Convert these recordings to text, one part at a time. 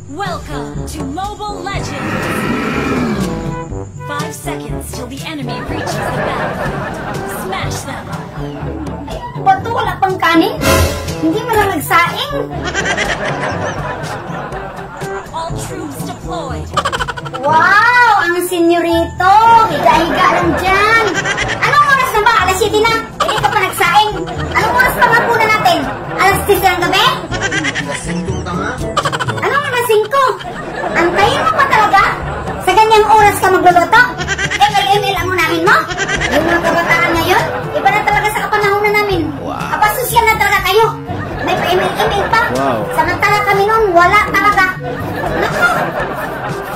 Welcome to Mobile Legends! 5 seconds till the enemy reaches the battlefield. Smash them! Bato, wala pang kanin? Hindi mo lang nagsaing? All troops deployed! Wow! Ang senyorito! Higa-higa lang dyan! Anong oras na ba? Alas 7 na? Hindi ka pa nagsaing? Anong oras pa nga puna natin? Alas 10 ng gabi? Alas 5 ka nga. Anong alas 5? Antayin mo pa talaga? Sa ganyang oras ka magluluto? ML ang unahin mo? Yung mga kabataan ngayon, iba na talaga sa kapanahonan namin. Kapasosyal na talaga kayo. May pa-ML pa. Samantala kami noon, wala talaga. Naku!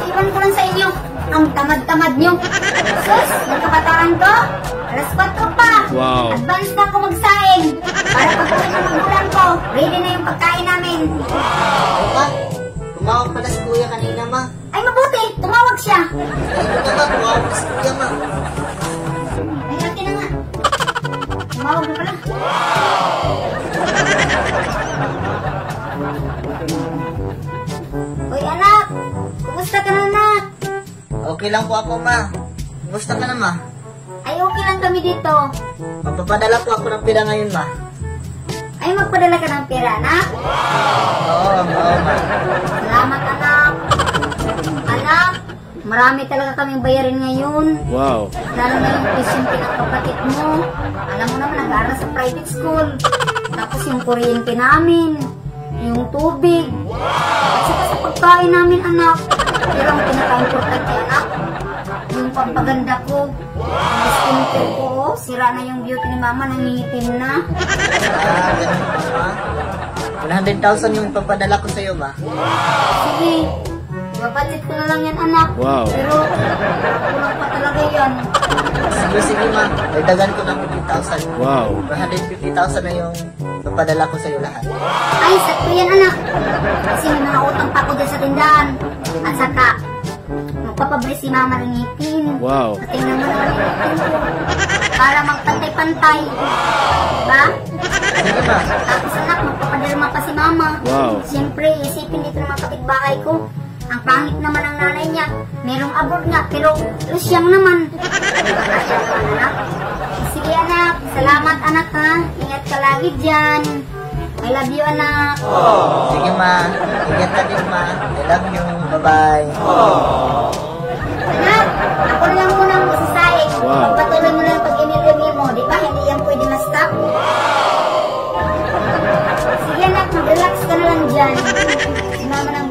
Iwan ko lang sa inyo. Ang tamad-tamad nyo. Sus, yung kabataan ko, alas 4 pa. Advance na ako magsaing. Para pag-uwi ng magulang ko, ready na yung pagkain namin. Ma, tumawag pala si Kuya kanina, ma. Ay mabuti, tumawag siya. Ito ba, tumawag si Kuya, ma. Ay, akin na nga. Tumawag na pala. Uy, anak. Kumusta ka na, anak? Okay lang po ako, ma. Kumusta ka na, ma? Ay, okay lang kami dito. Magpapadala po ako ng pira ngayon, ma. Ay, magpadala ka ng pera, anak? Oo, ma. Salamat, anak. Anak, marami talaga kaming bayarin ngayon. Wow. Lalo na yung tuition ng kapatid mo. Alam mo naman, nag-aaral sa private school. Tapos yung kuryente namin. Yung tubig. At saka sa pagkain namin, anak. Pero ang pinaka-importante, anak, yung pampaganda ko. Yung skincare ko, oh. Sira na yung beauty ni mama, nangingitim na. Ganun po, ma. 100,000 yung ipapadala ko sa'yo, ma. Sige, ibabatit ko na lang yan, anak. Wow. Pero, kulang pa talaga yan. Sige, ma. Dagdagan ko ng 50,000. Wow. 150,000 na yung ipapadala ko sa'yo lahat. Ay, sakto yan, anak. Kasi may mga utang pa ako dyan sa tindahan. At saka, magpapabili si mama ng ngipin. Wow. At tingnan mo naman yung ngipin ko. Para magpantay-pantay. Diba? Sige, ma. Tapos anak, magpapaderma pa si mama. Wow. Siyempre, isipin dito ng mga kapitbahay ko. Ang pangit naman ang nanay niya. Merong abort nga, pero lusyang naman. Kasya naman, anak. Sige, anak. Salamat, anak, ha. Ingat ka lagi dyan. I love you, anak. Sige, ma. Ingat ka din, ma. I love you. Bye-bye. Anak, ako na lang muna ang masasaing. Wow. Pagpatuloy mo lang pag-email mo. Di ba, hindi yan pwede ma-stop? Sige, anak. Mag-relax ka na lang dyan. Si mama nang